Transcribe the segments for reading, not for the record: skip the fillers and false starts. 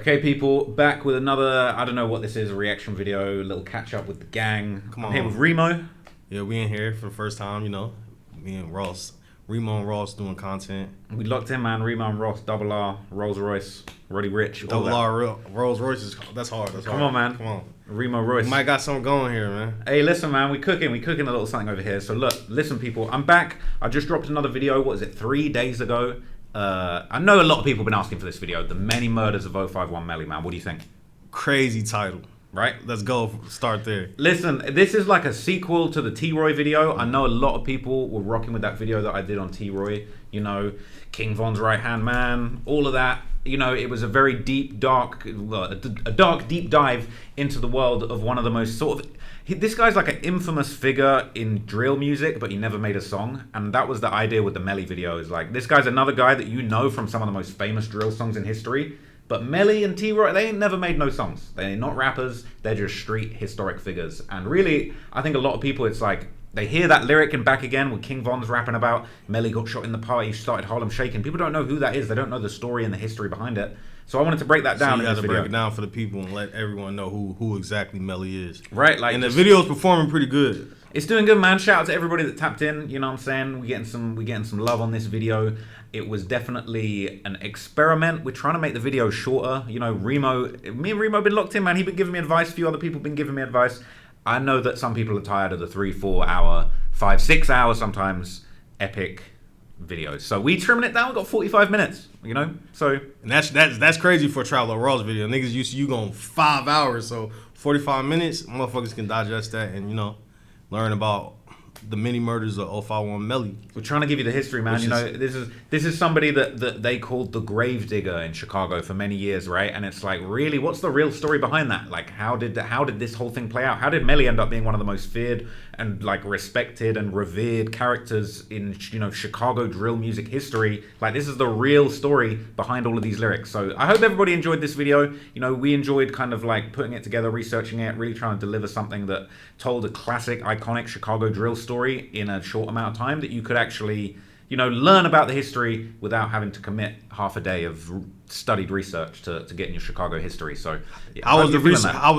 Okay, people, back with another, I don't know what this is, a reaction video, a little catch up with the gang. I'm here with Remo. Yeah, we in here for the first time, me and Ross. Remo and Ross doing content. We locked in, man. Remo and Ross, Double R, Rolls Royce, Roddy Rich. Double R, Rolls Royce, that's hard. Come on, man. Come on. Remo Royce. We might got something going here, man. Hey, listen, man, we cooking a little something over here. So look, listen, people, I'm back. I just dropped another video, 3 days ago? I know a lot of people have been asking for this video. The Many Murders of 051 Melly, man. What do you think? Crazy title. Right? Let's go. Start there. Listen, this is like a sequel to the T-Roy video. I know a lot of people were rocking with that video that I did on T-Roy. You know, King Von's right-hand man, all of that. You know, it was a very deep, dark, a dark, deep dive into the world of one of the most sort of... This guy's like an infamous figure in drill music, but he never made a song. And that was the idea with the Melly video. Is like, this guy's another guy that you know from some of the most famous drill songs in history. But Melly and T-Roy, they ain't never made no songs. They're not rappers. They're just street historic figures. And really, I think a lot of people, it's like, they hear that lyric and Back Again with King Von's rapping about Melly got shot in the party, started Harlem shaking. People don't know who that is. They don't know the story and the history behind it. So I wanted to break that down in this video. Break it down for the people and let everyone know who exactly Melly is. Right, like, and the video's performing pretty good. It's doing good, man. Shout out to everybody that tapped in. You know what I'm saying? We're getting some love on this video. It was definitely an experiment. We're trying to make the video shorter. You know, me and Remo been locked in, man. He's been giving me advice. A few other people been giving me advice. I know that some people are tired of the 3-4 hour, 5-6 hour sometimes epic videos. So we trimming it down. We got 45 minutes. You know, so and that's crazy for a Traveler Raw's video. Niggas used to you going 5 hours, so 45 minutes, motherfuckers can digest that and learn about the many murders of 051 Melly. We're trying to give you the history, man. This is somebody that they called the grave digger in Chicago for many years, right? And it's like, really, what's the real story behind that? Like, how did this whole thing play out? How did Melly end up being one of the most feared and like respected and revered characters in Chicago drill music history? Like, this is the real story behind all of these lyrics. So I hope everybody enjoyed this video. We enjoyed kind of like putting it together, researching it, really trying to deliver something that told a classic, iconic Chicago drill story in a short amount of time that you could actually, learn about the history without having to commit half a day of studied research to get in your Chicago history. So yeah, how was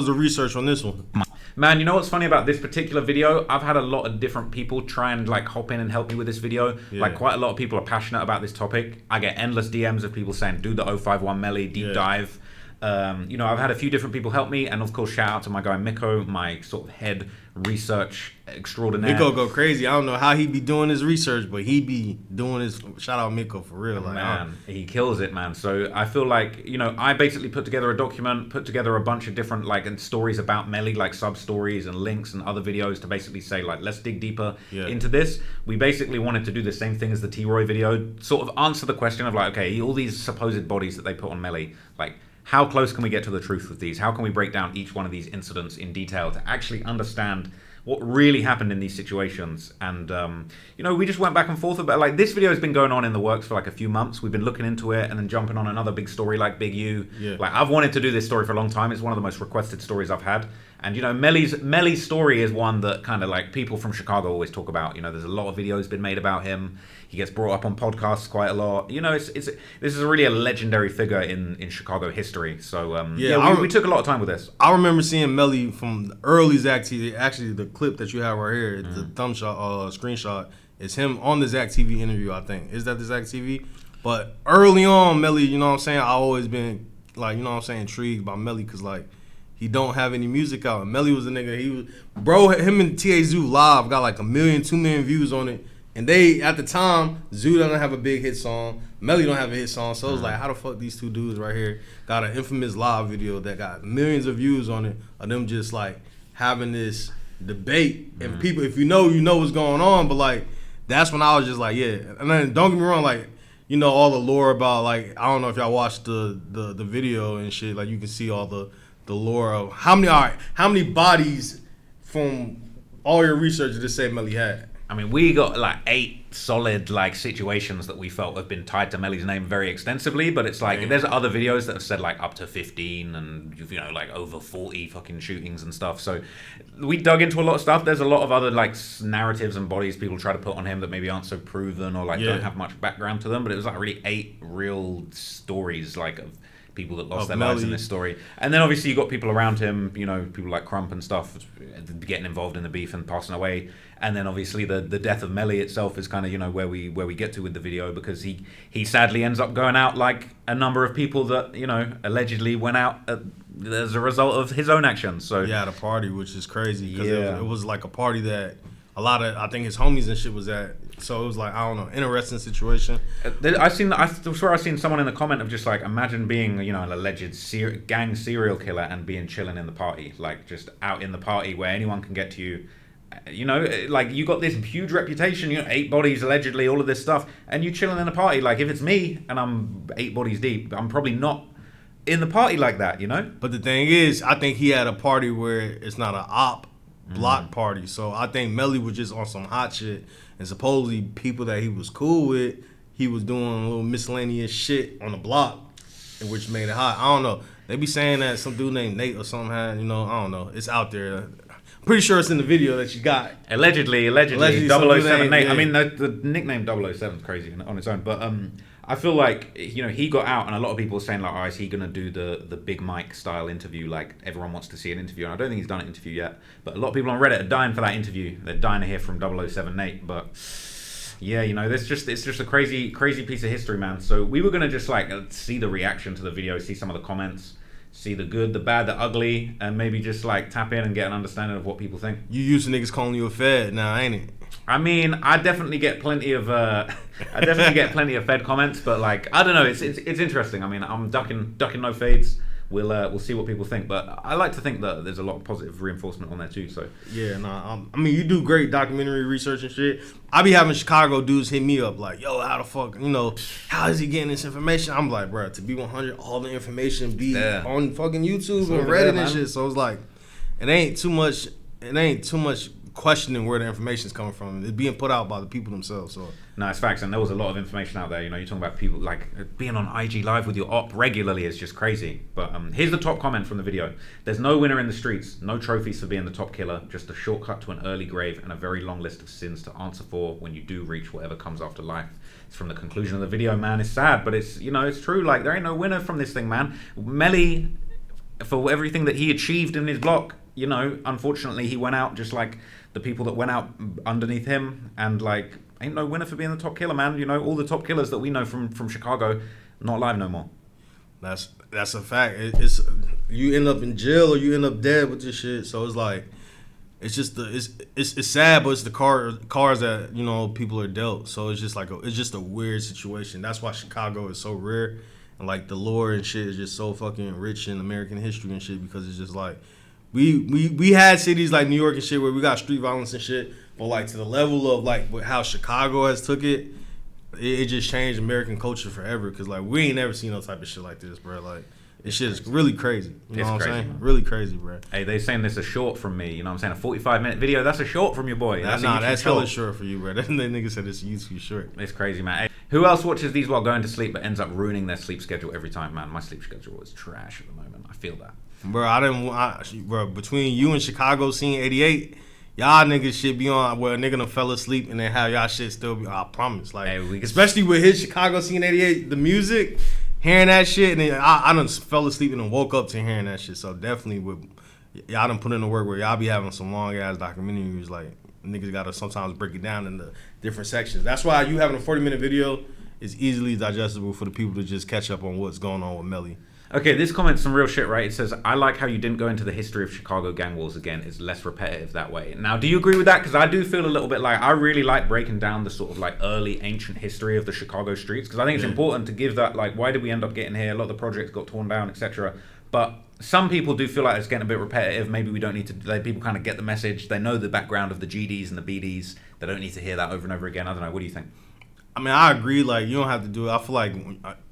the research on this one? Man, you know what's funny about this particular video? I've had a lot of different people try and like hop in and help me with this video. Yeah. Like, quite a lot of people are passionate about this topic. I get endless DMs of people saying, do the 051 Melly deep dive. I've had a few different people help me, and of course, shout out to my guy Miko, my sort of head research extraordinaire. Miko go crazy. I don't know how he be doing his research, but he be doing his. Shout out Miko for real, man. He kills it, man. So I feel like I basically put together a document, put together a bunch of different and stories about Melly, like sub stories and links and other videos to basically say like, let's dig deeper into this. We basically wanted to do the same thing as the T-Roy video, sort of answer the question of like, okay, all these supposed bodies that they put on Melly, like, how close can we get to the truth with these? How can we break down each one of these incidents in detail to actually understand what really happened in these situations? And, we just went back and forth about, like, this video has been going on in the works for like a few months. We've been looking into it and then jumping on another big story like Big U. Yeah. Like, I've wanted to do this story for a long time. It's one of the most requested stories I've had. And, Melly's story is one that kind of like people from Chicago always talk about. There's a lot of videos been made about him. He gets brought up on podcasts quite a lot. This is really a legendary figure in Chicago history. So, we took a lot of time with this. I remember seeing Melly from the early Zach TV. Actually, the clip that you have right here, the thumb shot, screenshot, is him on the Zach TV interview, I think. Is that the Zach TV? But early on, Melly, I always been, like, intrigued by Melly because, like, he don't have any music out. Melly was a nigga. Him and T.A. Zoo live got like 1 million, 2 million views on it. And they, at the time, Zoo doesn't have a big hit song. Melly don't have a hit song. So it was like, how the fuck these two dudes right here got an infamous live video that got millions of views on it of them just like having this debate. And people, if you know what's going on. But like, that's when I was just like, yeah. And then don't get me wrong, like, all the lore about, like, I don't know if y'all watched the video and shit. Like, you can see all the lore of how many bodies from all your research did it say Melly had? I mean, we got like 8 solid like situations that we felt have been tied to Melly's name very extensively, but it's like there's other videos that have said like up to 15 and like over 40 fucking shootings and stuff. So we dug into a lot of stuff. There's a lot of other like narratives and bodies people try to put on him that maybe aren't so proven or like don't have much background to them, but it was like really 8 real stories like of people that lost Of their lives in Melly. this story. And then obviously you got people around him, you know, people like Crump and stuff, getting involved in the beef and passing away. And then obviously the death of Melly itself is kind of, you know, where we get to with the video, because he sadly ends up going out like a number of people that, you know, allegedly went out as a result of his own actions. So Yeah, at a party, which is crazy because Yeah. it was like a party that a lot of, I think his homies and shit was at. So it was like, I don't know, interesting situation. I swear I seen someone in the comment of just like, imagine being, you know, an alleged gang serial killer and being chilling in the party, like just out in the party where anyone can get to you. You know, like you got this huge reputation, you know, 8 bodies allegedly, all of this stuff, and you chilling in a party. Like if it's me and I'm 8 bodies deep, I'm probably not in the party like that, you know. But the thing is, I think he had a party where it's not an op block party. So I think Melly was just on some hot shit, and supposedly people that he was cool with, he was doing a little miscellaneous shit on the block, and which made it hot. I don't know. They be saying that some dude named Nate or something had, you know, I don't know. It's out there. Pretty sure it's in the video that you got. Allegedly 007 Nate. Yeah. I mean, the nickname 007 is crazy on its own, but I feel like, you know, he got out, and a lot of people are saying like, oh, is he gonna do the Big Mike style interview? Like everyone wants to see an interview, and I don't think he's done an interview yet. But a lot of people on Reddit are dying for that interview. They're dying to hear from 007 Nate. But yeah, you know, it's just a crazy piece of history, man. So we were gonna just like see the reaction to the video, see some of the comments, see the good, the bad, the ugly, and maybe just like tap in and get an understanding of what people think. You used to niggas calling you a fed now, ain't it? I mean, I definitely get plenty of Fed comments, but like I don't know, it's interesting. I mean, I'm ducking no fades. We'll see what people think, but I like to think that there's a lot of positive reinforcement on there too. So Yeah, I mean, you do great documentary research and shit. I be having Chicago dudes hit me up like, yo, how the fuck, you know, how is he getting this information? I'm like, bro, to be 100, all the information be on fucking YouTube and Reddit and shit. So it's like, it ain't too much questioning where the information is coming from. It's being put out by the people themselves. So no, it's facts, and there was a lot of information out there. You know, you're talking about people like being on IG Live with your op regularly is just crazy. But here's the top comment from the video: "There's no winner in the streets, no trophies for being the top killer, just a shortcut to an early grave and a very long list of sins to answer for when you do reach whatever comes after life." It's from the conclusion of the video, man. It's sad, but it's, you know, it's true. Like there ain't no winner from this thing, man. Melly, for everything that he achieved in his block, you know, unfortunately he went out just like the people that went out underneath him, and like ain't no winner for being the top killer, man. You know, all the top killers that we know from Chicago not alive no more. that's a fact. It's you end up in jail or you end up dead with this shit. So it's like, it's just it's sad, but it's the cards that, you know, people are dealt. So it's just like it's just a weird situation. That's why Chicago is so rare, and like the lore and shit is just so fucking rich in American history and shit, because it's just like we had cities like New York and shit where we got street violence and shit, but like to the level of like how Chicago has took it just changed American culture forever. Because like we ain't never seen no type of shit like this, bro. Like this shit is really crazy. You know what I'm saying? Man. Really crazy, bro. Hey, they saying this a short from me. You know what I'm saying? A 45-minute video. That's a short from your boy. That's hella short for you, bro. That nigga said it's YouTube short. It's crazy, man. Hey, who else watches these while going to sleep but ends up ruining their sleep schedule every time, man? My sleep schedule is trash at the moment. I feel that. Bro, between you and Chicago Scene 88, y'all niggas should be on where a nigga done fell asleep and then have y'all shit still be. I promise. Like, especially with his Chicago Scene 88, the music, hearing that shit, and then I done fell asleep and then woke up to hearing that shit. So definitely y'all done put in the work where y'all be having some long ass documentaries. Like, niggas gotta sometimes break it down into different sections. That's why you having a 40-minute video is easily digestible for the people to just catch up on what's going on with Melly. Okay, this comment's some real shit, right? It says, I like how you didn't go into the history of Chicago gang wars again. It's less repetitive that way. Now, do you agree with that? Because I do feel a little bit like, I really like breaking down the sort of like early ancient history of the Chicago streets, because I think it's important to give that, like, why did we end up getting here? A lot of the projects got torn down, etc. But some people do feel like it's getting a bit repetitive. Maybe we don't need to, people kind of get the message. They know the background of the GDs and the BDs. They don't need to hear that over and over again. I don't know. What do you think? I mean, I agree. Like, you don't have to do it. I feel like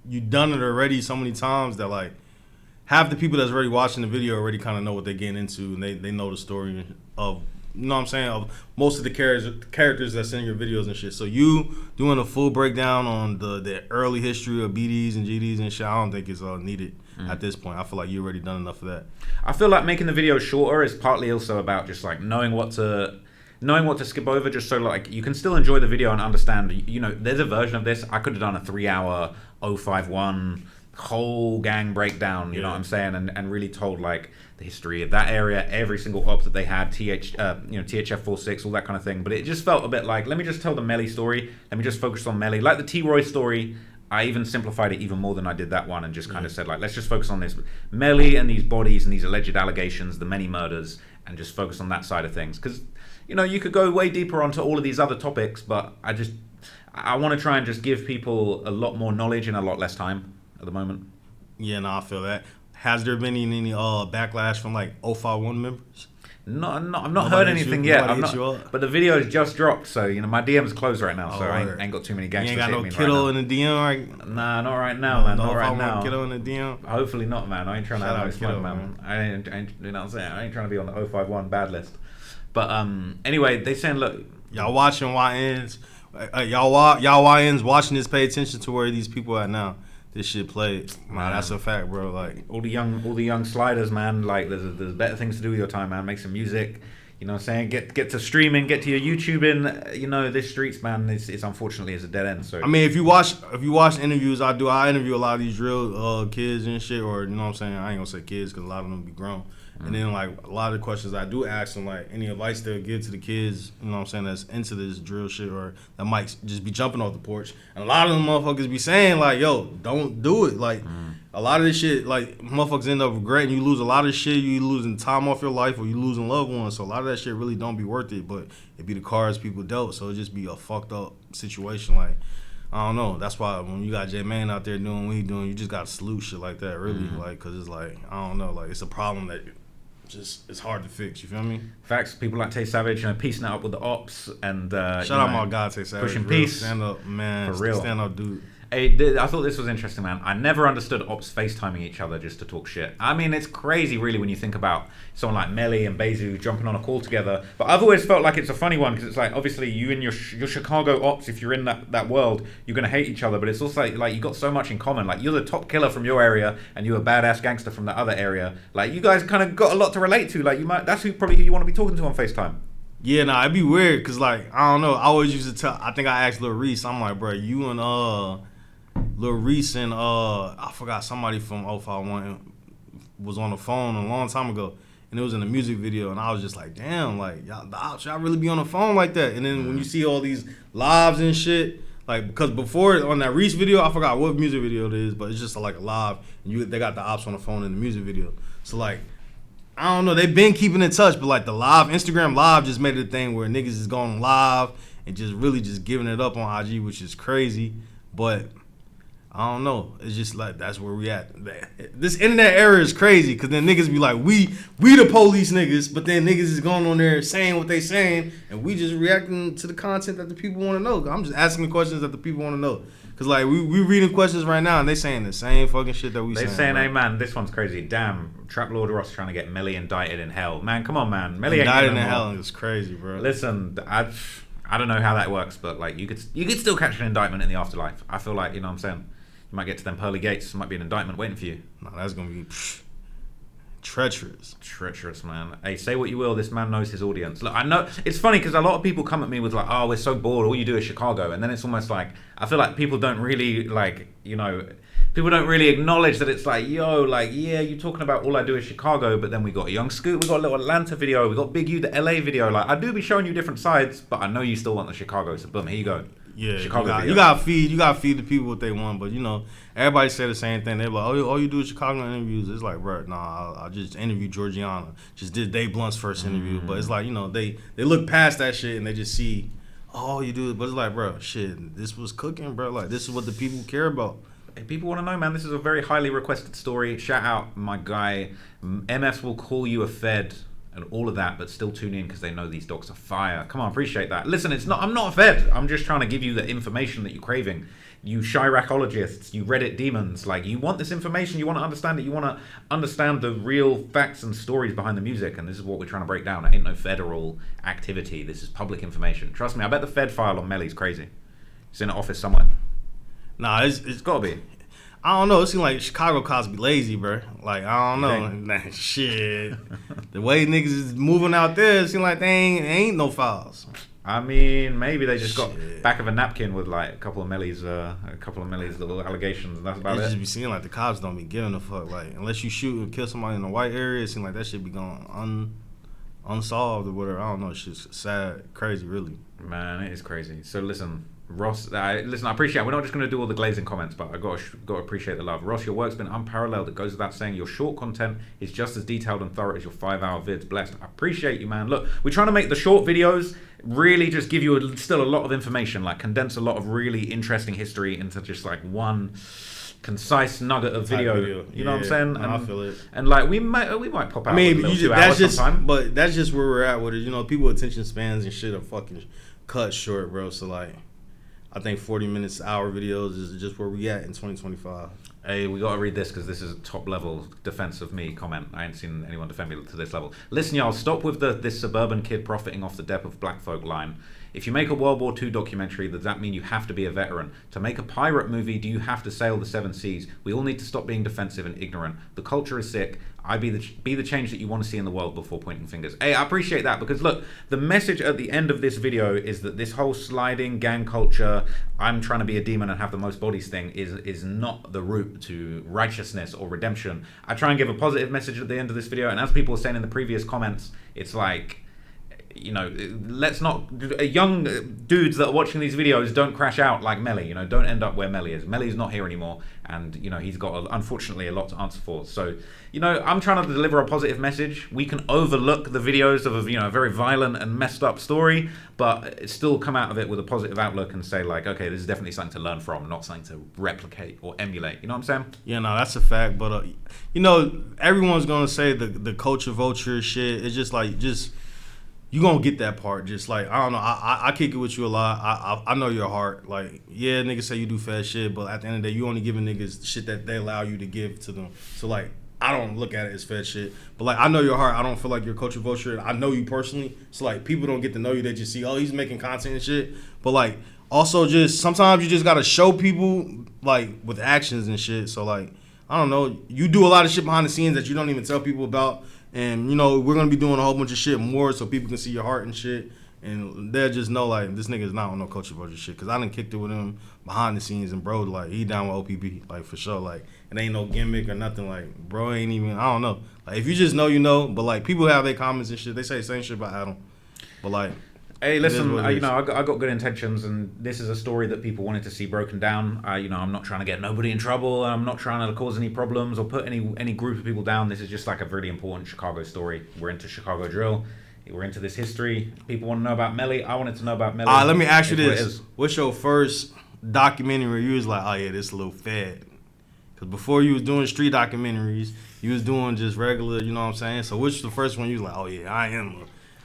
you've done it already so many times that, like, half the people that's already watching the video already kind of know what they're getting into, and they know the story of, you know what I'm saying, of most of the characters that's in your videos and shit. So you doing a full breakdown on the early history of BDs and GDs and shit, I don't think it's needed at this point. I feel like you already done enough of that. I feel like making the video shorter is partly also about just like knowing what to skip over, just so like you can still enjoy the video and understand. You know, there's a version of this I could have done a 3-hour 051 whole gang breakdown, you know what I'm saying, and really told like the history of that area, every single op that they had, THF 46, all that kind of thing. But it just felt a bit like, let me just tell the Melly story. Let me just focus on Melly. Like the T-Roy story, I even simplified it even more than I did that one and just kind of said like, let's just focus on this Melly and these bodies and these alleged allegations, the many murders, and just focus on that side of things. Because, you know, you could go way deeper onto all of these other topics, but I want to try and just give people a lot more knowledge in a lot less time at the moment. Yeah, no, I feel that. Has there been any backlash from like 051 members? No, I've not heard anything yet. But the video has just dropped, so you know my DM's closed right now, so I ain't got too many gangsters. You ain't got no kiddo in the DM, right? Nah, not right now, man. Not right now. Kiddo in the DM. Hopefully not, man. I ain't trying to have no smoke, man. I ain't, you know what I'm saying? I ain't trying to be on the 051 bad list. But anyway, they saying, look, y'all watching YNs, y'all YNs watching this. Pay attention to where these people at now. This shit played, man. That's a fact, bro. Like all the young sliders, man. Like there's better things to do with your time, man. Make some music. You know what I'm saying? Get to streaming, get to your YouTubing. You know, this streets, man, it's unfortunately is a dead end. So I mean, if you watch interviews, I interview a lot of these drill kids and shit, or you know what I'm saying? I ain't gonna say kids because a lot of them be grown. And then like a lot of the questions I do ask them, like any advice they'll give to the kids, you know what I'm saying, that's into this drill shit or that might just be jumping off the porch. And a lot of them motherfuckers be saying like, yo, don't do it. Like a lot of this shit, like motherfuckers end up regretting. You lose a lot of shit. You losing time off your life or you losing loved ones. So a lot of that shit really don't be worth it. But it be the cards people dealt. So it just be a fucked up situation. Like, I don't know. That's why when you got J Man out there doing what he doing, you just got to salute shit like that, really. Like, because it's like, I don't know. Like, it's a problem that just it's hard to fix. You feel me? Facts. People like Tay Savage, you know, piecing it up with the ops and shout out my guy Tay Savage, pushing peace. Stand up, man. For real, stand up, dude. Hey, I thought this was interesting, man. I never understood ops FaceTiming each other just to talk shit. I mean, it's crazy, really, when you think about someone like Melly and Bezu jumping on a call together. But I've always felt like it's a funny one because it's like, obviously, you and your Chicago ops, if you're in that world, you're going to hate each other. But it's also like you got so much in common. Like, you're the top killer from your area and you're a badass gangster from the other area. Like, you guys kind of got a lot to relate to. Like, that's who you want to be talking to on FaceTime. Yeah, nah, it'd be weird because, like, I don't know. I always used to tell, I think I asked Lil Reese, I'm like, bro, you and, Lil Reese and I forgot somebody from 051 was on the phone a long time ago, and it was in a music video, and I was just like, damn, like y'all really be on the phone like that? And then when you see all these lives and shit, like because before on that Reese video, I forgot what music video it is, but it's just like a live, and they got the ops on the phone in the music video. So like, I don't know, they've been keeping in touch, but like the live Instagram live just made it a thing where niggas is going live and just really just giving it up on IG, which is crazy, but I don't know. It's just like that's where we at. This internet era is crazy because then niggas be like, we the police niggas, but then niggas is going on there saying what they saying, and we just reacting to the content that the people want to know. I'm just asking the questions that the people want to know. Cause like we reading questions right now and they saying the same fucking shit that we saying. They saying, hey man, this one's crazy. Damn, Trap Lord Ross trying to get Melly indicted in hell. Man, come on, man. Melly indicted in hell is crazy, bro. Listen, I don't know how that works, but like you could still catch an indictment in the afterlife. I feel like, you know what I'm saying. You might get to them pearly gates. Might be an indictment waiting for you. No, that's gonna be treacherous. Treacherous, man. Hey, say what you will. This man knows his audience. Look, I know it's funny because a lot of people come at me with like, "Oh, we're so bored. All you do is Chicago," and then it's almost like I feel like people don't really like, you know, people don't really acknowledge that it's like, yo, like, yeah, you're talking about all I do is Chicago, but then we got a Young Scoot, we got a little Atlanta video, we got Big U, the LA video. Like, I do be showing you different sides, but I know you still want the Chicago. So boom, here you go. Yeah, you gotta feed the people what they want, but you know, everybody say the same thing. They're like, oh, all you do is Chicago interviews. It's like, bro, nah, I just interviewed Georgiana. Just did Dave Blunt's first interview, but it's like, you know, they look past that shit and they just see, oh, you do it, but it's like, bro, shit, this was cooking, bro. Like, this is what the people care about. Hey, people want to know, man. This is a very highly requested story. Shout out my guy. MFs will call you a fed. And all of that, but still tune in because they know these dogs are fire. Come on, appreciate that. Listen, I'm not a fed. I'm just trying to give you the information that you're craving. You Chiracologists, you Reddit demons, like you want this information, you want to understand it, you want to understand the real facts and stories behind the music, and this is what we're trying to break down. It ain't no federal activity. This is public information. Trust me, I bet the Fed file on Melly's crazy. It's in an office somewhere. Nah, it's gotta be. I don't know. It seems like Chicago cops be lazy, bro. Like, I don't know. Nah, shit. The way niggas is moving out there, it seems like they ain't no files. I mean, maybe they just got back of a napkin with like a couple of Melly's little allegations, and that's about it. Just be seeing like the cops don't be giving a fuck. Like unless you shoot and kill somebody in a white area, it seems like that shit be going unsolved or whatever. I don't know. It's just sad, crazy, really. Man, it is crazy. So listen, Ross, I appreciate it. We're not just going to do all the glazing comments, but I got to appreciate the love. Ross, your work's been unparalleled. It goes without saying. Your short content is just as detailed and thorough as your 5-hour vids. Blessed. I appreciate you, man. Look, we're trying to make the short videos really just give you still a lot of information, like condense a lot of really interesting history into just like one concise nugget of video. You know what I'm saying? And, I feel it. And like we might pop out. I mean, with 2 hours sometime. But that's just where we're at with it. You know, people attention spans and shit are fucking cut short, bro. So like, I think 40 minutes, hour videos is just where we at in 2025. Hey, we got to read this because this is a top level defense of me comment. I ain't seen anyone defend me to this level. Listen, y'all, stop with this suburban kid profiting off the death of black folk line. If you make a World War II documentary, does that mean you have to be a veteran? To make a pirate movie, do you have to sail the 7 seas? We all need to stop being defensive and ignorant. The culture is sick. Be the change that you want to see in the world before pointing fingers. Hey, I appreciate that because look, the message at the end of this video is that this whole sliding gang culture, I'm trying to be a demon and have the most bodies thing is not the route to righteousness or redemption. I try and give a positive message at the end of this video, and as people were saying in the previous comments, it's like, you know, let's not young dudes that are watching these videos don't crash out like Melly. You know, don't end up where Melly is. Melly's not here anymore, and you know he's got unfortunately a lot to answer for. So, you know, I'm trying to deliver a positive message. We can overlook the videos of a very violent and messed up story, but still come out of it with a positive outlook and say like, okay, this is definitely something to learn from, not something to replicate or emulate. You know what I'm saying? Yeah, no, that's a fact. But you know, everyone's gonna say the culture vulture shit. It's just like you gonna get that part. Just like, I don't know, I kick it with you a lot. I know your heart. Like, yeah, niggas say you do fat shit, but at the end of the day, you only giving niggas shit that they allow you to give to them. So like, I don't look at it as fat shit. But like, I know your heart. I don't feel like you're culture vulture. I know you personally. So like, people don't get to know you. They just see, oh, he's making content and shit. But like, also just sometimes you just gotta show people like with actions and shit. So like, I don't know, you do a lot of shit behind the scenes that you don't even tell people about. And, you know, we're going to be doing a whole bunch of shit more so people can see your heart and shit. And they'll just know, like, this nigga's not on no culture vulture shit. Because I done kicked it with him behind the scenes. And, bro, like, he down with OPP, like, for sure. Like, it ain't no gimmick or nothing. Like, bro ain't even, I don't know. Like, if you just know, you know. But, like, people have their comments and shit. They say the same shit about Adam. But, like, hey, listen, you know, I got good intentions, and this is a story that people wanted to see broken down. You know, I'm not trying to get nobody in trouble. I'm not trying to cause any problems or put any group of people down. This is just like a really important Chicago story. We're into Chicago drill. We're into this history. People want to know about Melly. I wanted to know about Melly. Let me ask you this. What's your first documentary where you was like, oh, yeah, this a little fad? Because before you was doing street documentaries, you was doing just regular, you know what I'm saying? So which the first one you was like, oh, yeah,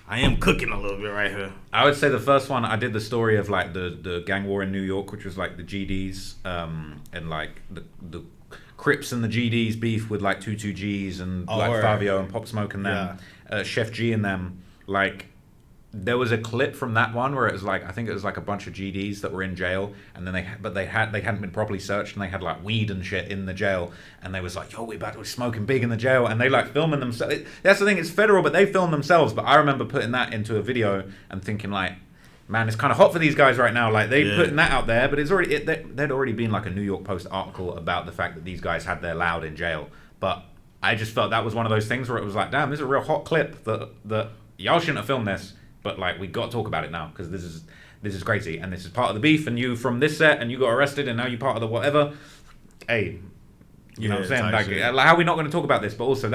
I am cooking a little bit right here. I would say the first one, I did the story of like the gang war in New York, which was like the GDs and like the Crips and the GDs beef with like 22Gs and like Fabio and Pop Smoke and them, Chef G and them. Like, there was a clip from that one where it was like, I think it was like a bunch of GDs that were in jail, and then they hadn't been properly searched, and they had like weed and shit in the jail, and they was like, yo, we're smoking big in the jail, and they like filming themselves. That's the thing, it's federal, but they film themselves. But I remember putting that into a video and thinking like, man, it's kind of hot for these guys right now. Like, they putting that out there, but it's already there'd already been like a New York Post article about the fact that these guys had their loud in jail. But I just felt that was one of those things where it was like, damn, this is a real hot clip that y'all shouldn't have filmed this. But like, we got to talk about it now because this is crazy, and this is part of the beef, and you from this set, and you got arrested, and now you're part of the whatever. Hey, you know what I'm saying? Like, how are we not going to talk about this? But also,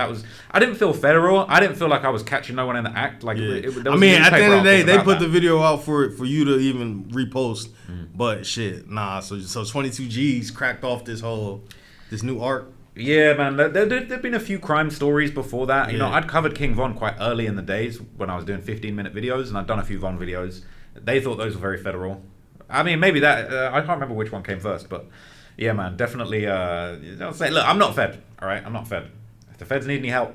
I didn't feel federal. I didn't feel like I was catching no one in the act. Like, I mean, at the end of the day, they put the video out for you to even repost. But shit, nah. So 22Gs cracked off this new arc. Yeah, man. There'd been a few crime stories before that. You know, I'd covered King Von quite early in the days when I was doing 15-minute videos, and I'd done a few Von videos. They thought those were very federal. I mean, maybe that. I can't remember which one came first, but yeah, man, definitely. I'll say, look, I'm not Fed. All right, I'm not Fed. If the Feds need any help,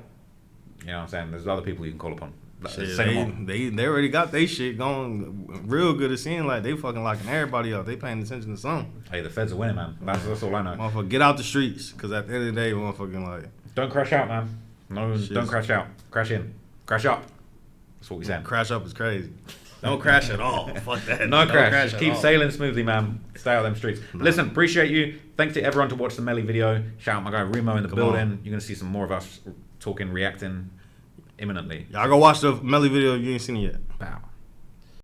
you know what I'm saying, there's other people you can call upon. They already got their shit going real good. It seems like they fucking locking everybody up. They paying attention to something. Hey, the Feds are winning, man. That's all I know. Motherfucker, get out the streets, because at the end of the day, motherfucking like, don't crash out, man. No, don't crash out. Crash in. Crash up. That's what we saying. Crash up is crazy. Don't crash at all. Fuck that. No Don't crash. Just at keep all. sailing smoothly, man. Stay out of them streets. Listen, appreciate you. Thanks to everyone to watch the Melly video. Shout out my guy Remo in the building. You're going to see some more of us talking, reacting imminently. Y'all go watch the Melly video if you ain't seen it yet. Bow.